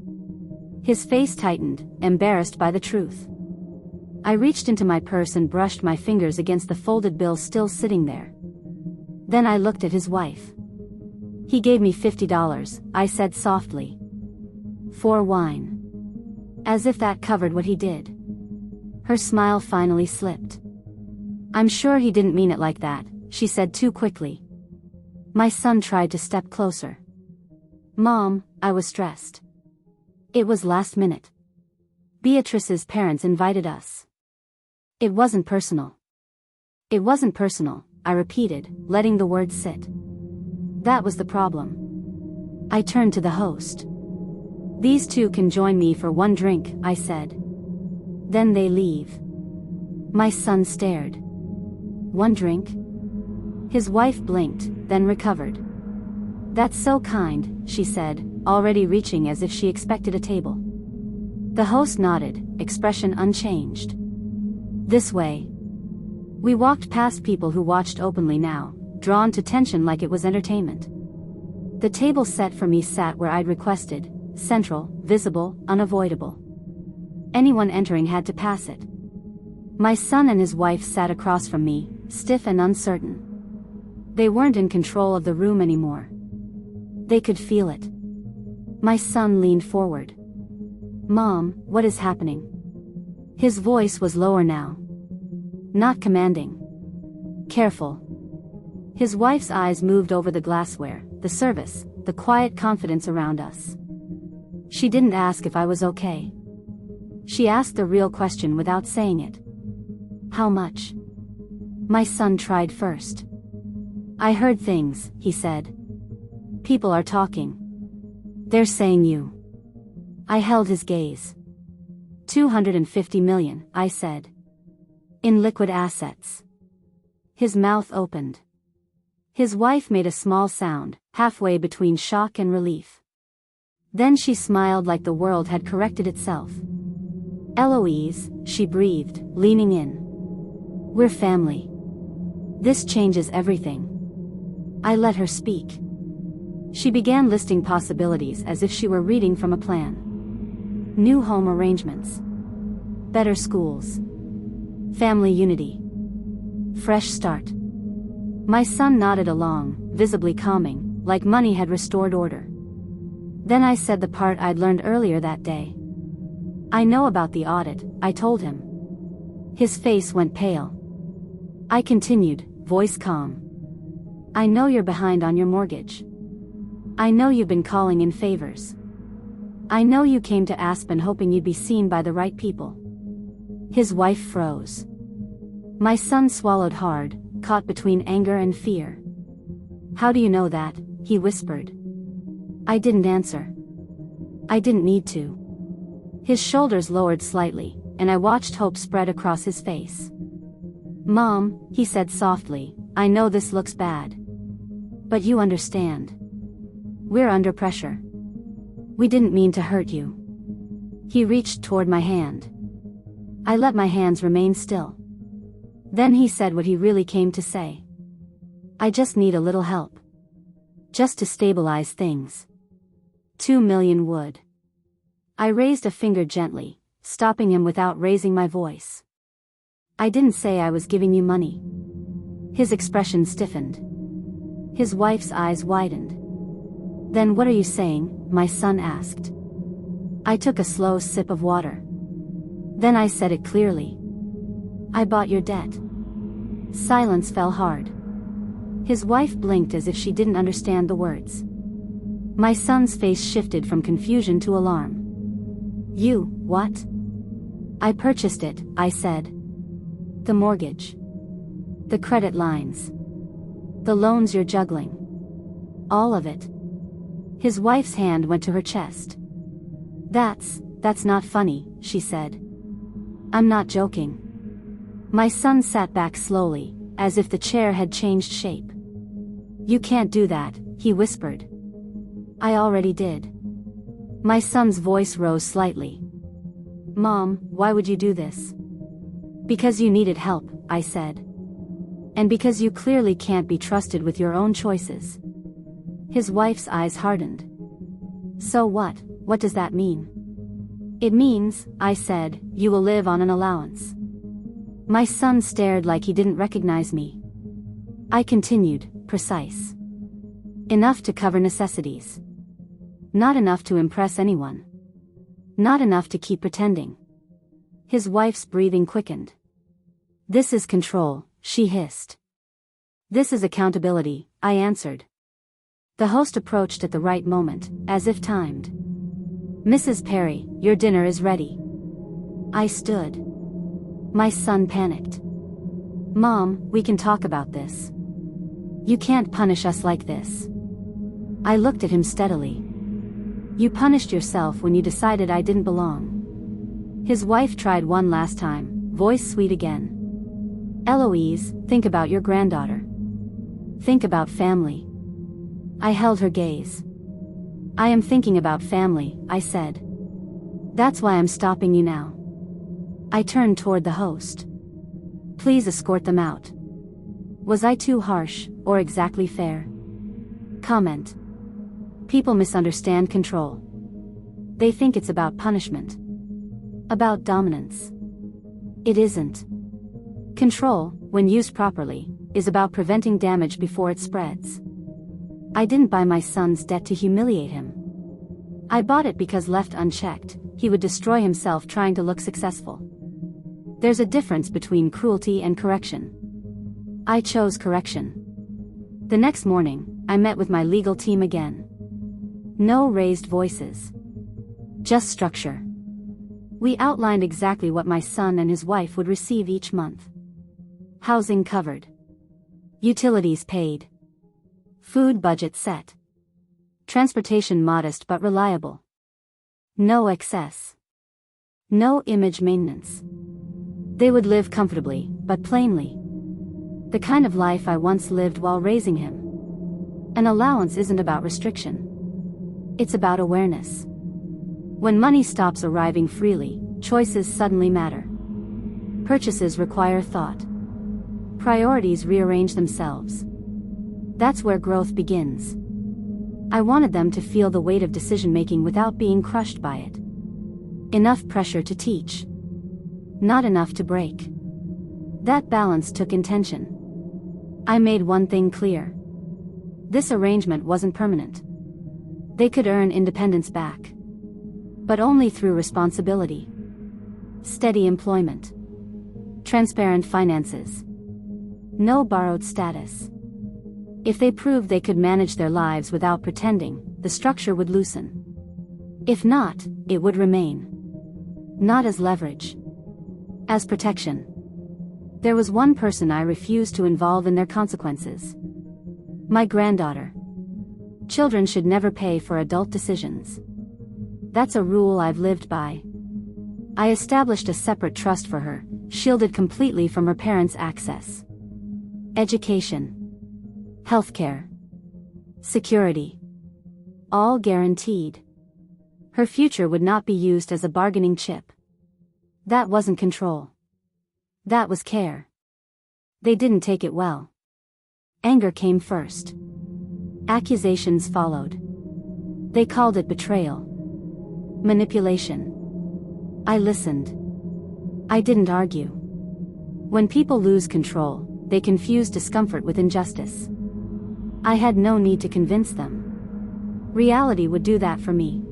His face tightened, embarrassed by the truth. I reached into my purse and brushed my fingers against the folded bill still sitting there. Then I looked at his wife. "He gave me $50, I said softly. "For wine." As if that covered what he did. Her smile finally slipped. "I'm sure he didn't mean it like that," she said too quickly. My son tried to step closer. "Mom," I was stressed. It was last minute. Beatrice's parents invited us. It wasn't personal. It wasn't personal, I repeated, letting the words sit. That was the problem. I turned to the host. "These two can join me for one drink," I said. "Then they leave." My son stared. "One drink?" His wife blinked, then recovered. "That's so kind," she said, already reaching as if she expected a table. The host nodded, expression unchanged. "This way." We walked past people who watched openly now, drawn to tension like it was entertainment. The table set for me sat where I'd requested, central, visible, unavoidable. Anyone entering had to pass it. My son and his wife sat across from me, stiff and uncertain. They weren't in control of the room anymore. They could feel it. My son leaned forward. "Mom, what is happening?" His voice was lower now. Not commanding. Careful. His wife's eyes moved over the glassware, the service, the quiet confidence around us. She didn't ask if I was okay. She asked the real question without saying it. "How much?" My son tried first. "I heard things," he said. "People are talking. They're saying you." I held his gaze. 250 million, I said. "In liquid assets." His mouth opened. His wife made a small sound, halfway between shock and relief. Then she smiled like the world had corrected itself. "Eloise," she breathed, leaning in. "We're family. This changes everything." I let her speak. She began listing possibilities as if she were reading from a plan. New home arrangements. Better schools. Family unity. Fresh start. My son nodded along, visibly calming, like money had restored order. Then I said the part I'd learned earlier that day. "I know about the audit," I told him. His face went pale. I continued, voice calm. "I know you're behind on your mortgage. I know you've been calling in favors. I know you came to Aspen hoping you'd be seen by the right people." His wife froze. My son swallowed hard, caught between anger and fear. "How do you know that?" he whispered. I didn't answer. I didn't need to. His shoulders lowered slightly, and I watched hope spread across his face. "Mom," he said softly, "I know this looks bad. But you understand. We're under pressure. We didn't mean to hurt you." He reached toward my hand. I let my hands remain still. Then he said what he really came to say. "I just need a little help. Just to stabilize things. 2 million would." I raised a finger gently, stopping him without raising my voice. "I didn't say I was giving you money." His expression stiffened. His wife's eyes widened. "Then what are you saying?" my son asked. I took a slow sip of water. Then I said it clearly. "I bought your debt." Silence fell hard. His wife blinked as if she didn't understand the words. My son's face shifted from confusion to alarm. "You, what?" "I purchased it," I said. "The mortgage. The credit lines. The loans you're juggling. All of it." His wife's hand went to her chest. That's not funny," she said. "I'm not joking." My son sat back slowly, as if the chair had changed shape. "You can't do that," he whispered. "I already did." My son's voice rose slightly. "Mom, why would you do this?" "Because you needed help," I said. "And because you clearly can't be trusted with your own choices." His wife's eyes hardened. "So what? What does that mean?" "It means," I said, "you will live on an allowance." My son stared like he didn't recognize me. I continued, precise. "Enough to cover necessities. Not enough to impress anyone. Not enough to keep pretending." His wife's breathing quickened. "This is control," she hissed. "This is accountability," I answered. The host approached at the right moment, as if timed. "Mrs. Perry, your dinner is ready." I stood. My son panicked. "Mom, we can talk about this. You can't punish us like this." I looked at him steadily. "You punished yourself when you decided I didn't belong." His wife tried one last time, voice sweet again. "Eloise, think about your granddaughter. Think about family." I held her gaze. "I am thinking about family," I said. "That's why I'm stopping you now." I turned toward the host. "Please escort them out." Was I too harsh, or exactly fair? Comment. People misunderstand control. They think it's about punishment. About dominance. It isn't. Control, when used properly, is about preventing damage before it spreads. I didn't buy my son's debt to humiliate him. I bought it because left unchecked, he would destroy himself trying to look successful. There's a difference between cruelty and correction. I chose correction. The next morning, I met with my legal team again. No raised voices. Just structure. We outlined exactly what my son and his wife would receive each month. Housing covered. Utilities paid. Food budget set. Transportation modest but reliable. No excess. No image maintenance. They would live comfortably, but plainly. The kind of life I once lived while raising him. An allowance isn't about restriction. It's about awareness. When money stops arriving freely, choices suddenly matter. Purchases require thought. Priorities rearrange themselves. That's where growth begins. I wanted them to feel the weight of decision-making without being crushed by it. Enough pressure to teach. Not enough to break. That balance took intention. I made one thing clear. This arrangement wasn't permanent. They could earn independence back. But only through responsibility. Steady employment. Transparent finances. No borrowed status. If they proved they could manage their lives without pretending, the structure would loosen. If not, it would remain. Not as leverage. As protection. There was one person I refused to involve in their consequences. My granddaughter. Children should never pay for adult decisions. That's a rule I've lived by. I established a separate trust for her, shielded completely from her parents' access. Education. Healthcare. Security. All guaranteed. Her future would not be used as a bargaining chip. That wasn't control. That was care. They didn't take it well. Anger came first. Accusations followed. They called it betrayal. Manipulation. I listened. I didn't argue. When people lose control, they confuse discomfort with injustice. I had no need to convince them. Reality would do that for me.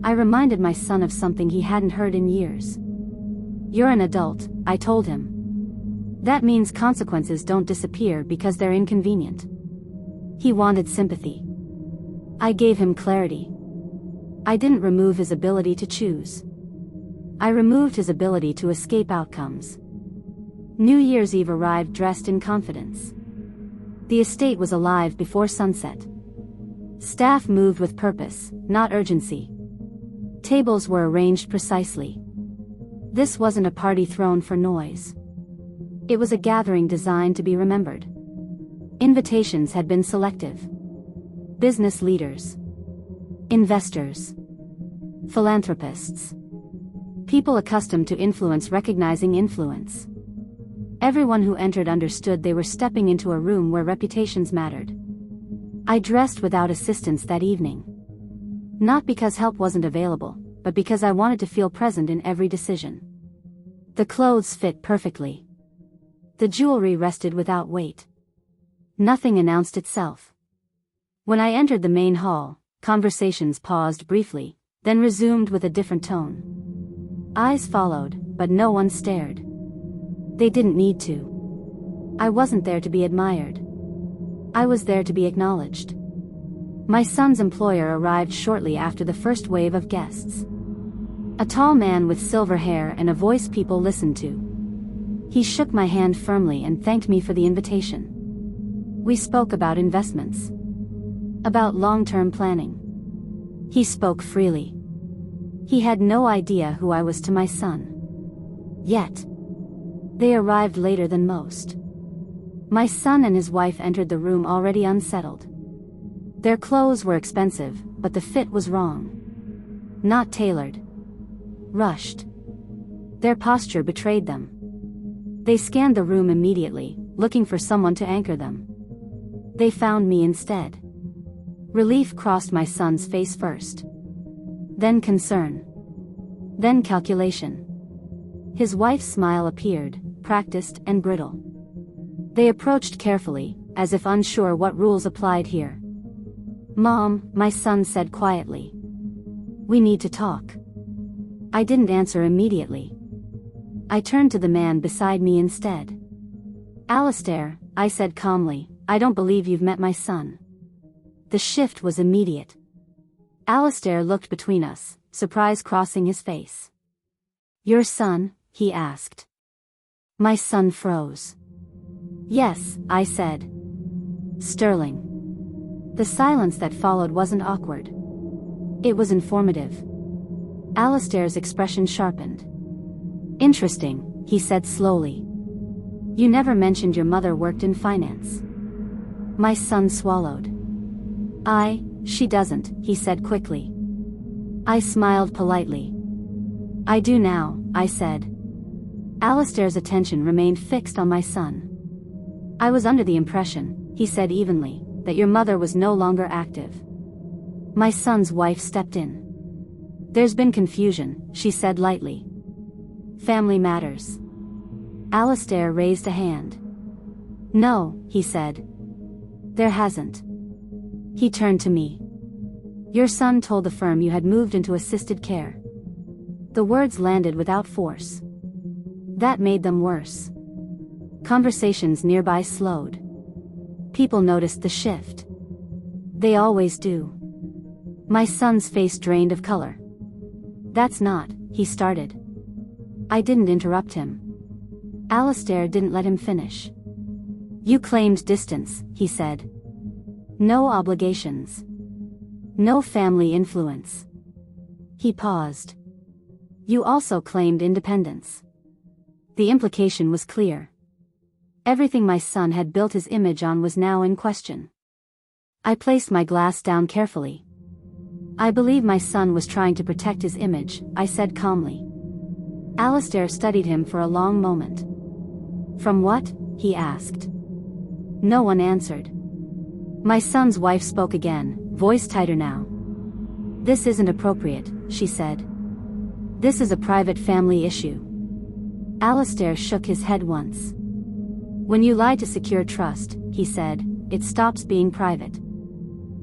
I reminded my son of something he hadn't heard in years. You're an adult, I told him. That means consequences don't disappear because they're inconvenient. He wanted sympathy. I gave him clarity. I didn't remove his ability to choose. I removed his ability to escape outcomes. New Year's Eve arrived dressed in confidence. The estate was alive before sunset. Staff moved with purpose, not urgency. Tables were arranged precisely. This wasn't a party thrown for noise. It was a gathering designed to be remembered. Invitations had been selective. Business leaders. Investors. Philanthropists. People accustomed to influence recognizing influence. Everyone who entered understood they were stepping into a room where reputations mattered. I dressed without assistance that evening. Not because help wasn't available, but because I wanted to feel present in every decision. The clothes fit perfectly. The jewelry rested without weight. Nothing announced itself. When I entered the main hall, conversations paused briefly, then resumed with a different tone. Eyes followed, but no one stared. They didn't need to. I wasn't there to be admired. I was there to be acknowledged. My son's employer arrived shortly after the first wave of guests. A tall man with silver hair and a voice people listened to. He shook my hand firmly and thanked me for the invitation. We spoke about investments. About long-term planning. He spoke freely. He had no idea who I was to my son. Yet. They arrived later than most. My son and his wife entered the room already unsettled. Their clothes were expensive, but the fit was wrong. Not tailored. Rushed. Their posture betrayed them. They scanned the room immediately, looking for someone to anchor them. They found me instead. Relief crossed my son's face first. Then concern. Then calculation. His wife's smile appeared, practiced and brittle. They approached carefully, as if unsure what rules applied here. "Mom," my son said quietly. "We need to talk." I didn't answer immediately. I turned to the man beside me instead. "Alistair," I said calmly, "I don't believe you've met my son." The shift was immediate. Alistair looked between us, surprise crossing his face. "Your son?" he asked. My son froze. "Yes," I said. "Sterling." The silence that followed wasn't awkward. It was informative. Alistair's expression sharpened. "Interesting," he said slowly. "You never mentioned your mother worked in finance." My son swallowed. She doesn't, he said quickly. I smiled politely. I do now, I said. Alistair's attention remained fixed on my son. I was under the impression, he said evenly, that your mother was no longer active. My son's wife stepped in. There's been confusion, she said lightly. Family matters. Alistair raised a hand. No, he said. There hasn't. He turned to me. Your son told the firm you had moved into assisted care. The words landed without force. That made them worse. Conversations nearby slowed. People noticed the shift. They always do. My son's face drained of color. That's not, he started. I didn't interrupt him. Alistair didn't let him finish. You claimed distance, he said. No obligations. No family influence. He paused. You also claimed independence. The implication was clear. Everything my son had built his image on was now in question. I placed my glass down carefully. I believe my son was trying to protect his image, I said calmly. Alistair studied him for a long moment. From what? He asked. No one answered. My son's wife spoke again, voice tighter now. This isn't appropriate, she said. This is a private family issue. Alistair shook his head once. When you lie to secure trust, he said, it stops being private.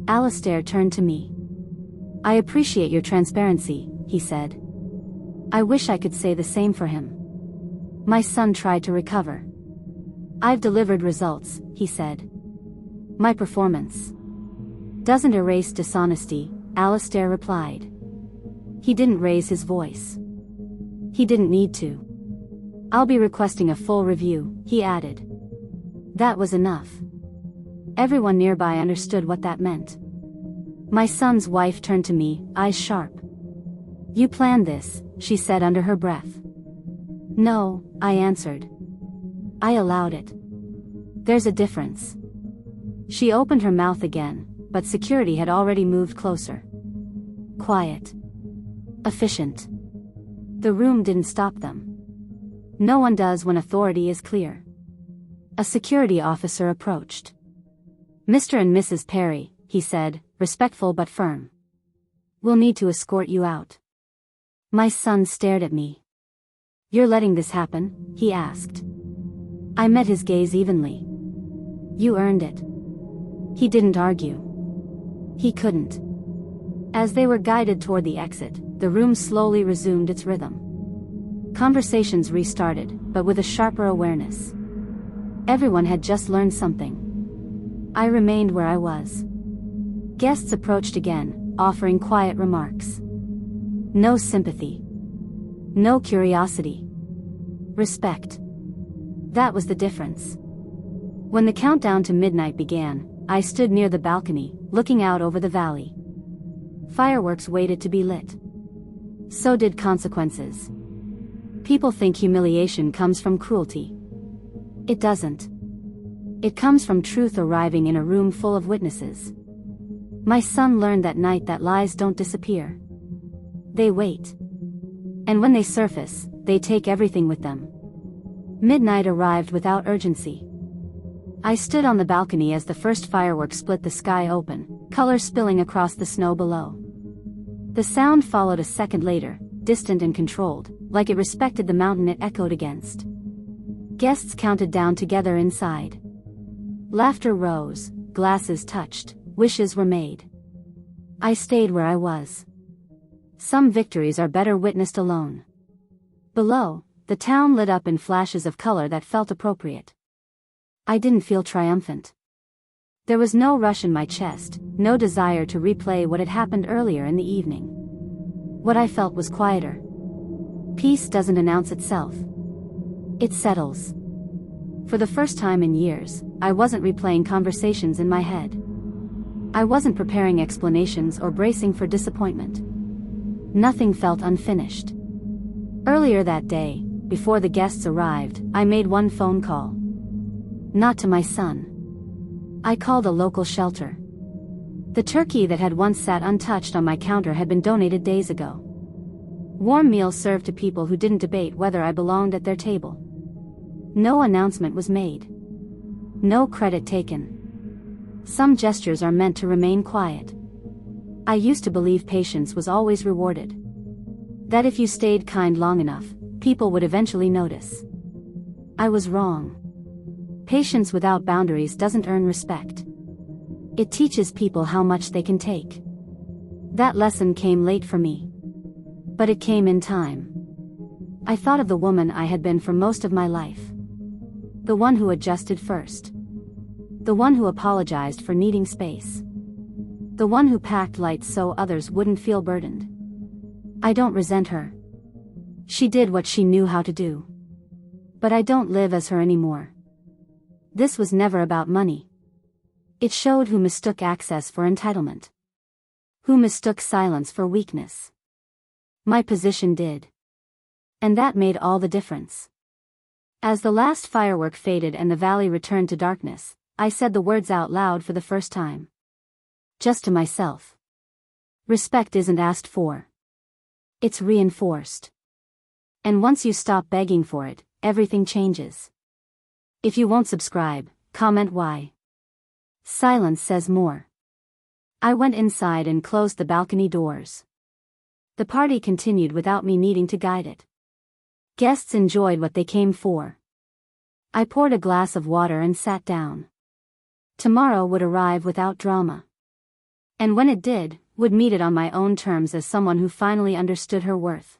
Alistair turned to me. I appreciate your transparency, he said. I wish I could say the same for him. My son tried to recover. I've delivered results, he said. My performance doesn't erase dishonesty, Alistair replied. He didn't raise his voice. He didn't need to. I'll be requesting a full review, he added. That was enough. Everyone nearby understood what that meant. My son's wife turned to me, eyes sharp. You planned this, she said under her breath. No, I answered. I allowed it. There's a difference. She opened her mouth again, but security had already moved closer. Quiet. Efficient. The room didn't stop them. No one does when authority is clear. A security officer approached. Mr. and Mrs. Perry, he said, respectful but firm. We'll need to escort you out. My son stared at me. You're letting this happen? He asked. I met his gaze evenly. You earned it. He didn't argue. He couldn't. As they were guided toward the exit, the room slowly resumed its rhythm. Conversations restarted, but with a sharper awareness. Everyone had just learned something. I remained where I was. Guests approached again, offering quiet remarks. No sympathy. No curiosity. Respect. That was the difference. When the countdown to midnight began, I stood near the balcony, looking out over the valley. Fireworks waited to be lit. So did consequences. People think humiliation comes from cruelty. It doesn't. It comes from truth arriving in a room full of witnesses. My son learned that night that lies don't disappear. They wait. And when they surface, they take everything with them. Midnight arrived without urgency. I stood on the balcony as the first fireworks split the sky open, color spilling across the snow below. The sound followed a second later, distant and controlled, like it respected the mountain it echoed against. Guests counted down together inside. Laughter rose, glasses touched, wishes were made. I stayed where I was. Some victories are better witnessed alone. Below, the town lit up in flashes of color that felt appropriate. I didn't feel triumphant. There was no rush in my chest, no desire to replay what had happened earlier in the evening. What I felt was quieter. Peace doesn't announce itself. It settles. For the first time in years, I wasn't replaying conversations in my head. I wasn't preparing explanations or bracing for disappointment. Nothing felt unfinished. Earlier that day, before the guests arrived, I made one phone call. Not to my son. I called a local shelter. The turkey that had once sat untouched on my counter had been donated days ago. Warm meals served to people who didn't debate whether I belonged at their table. No announcement was made. No credit taken. Some gestures are meant to remain quiet. I used to believe patience was always rewarded. That if you stayed kind long enough, people would eventually notice. I was wrong. Patience without boundaries doesn't earn respect. It teaches people how much they can take. That lesson came late for me. But it came in time. I thought of the woman I had been for most of my life. The one who adjusted first. The one who apologized for needing space. The one who packed light so others wouldn't feel burdened. I don't resent her. She did what she knew how to do. But I don't live as her anymore. This was never about money. It showed who mistook access for entitlement. Who mistook silence for weakness. My position did. And that made all the difference. As the last firework faded and the valley returned to darkness, I said the words out loud for the first time. Just to myself. Respect isn't asked for. It's reinforced. And once you stop begging for it, everything changes. If you won't subscribe, comment why. Silence says more. I went inside and closed the balcony doors. The party continued without me needing to guide it. Guests enjoyed what they came for. I poured a glass of water and sat down. Tomorrow would arrive without drama. And when it did, would meet it on my own terms as someone who finally understood her worth.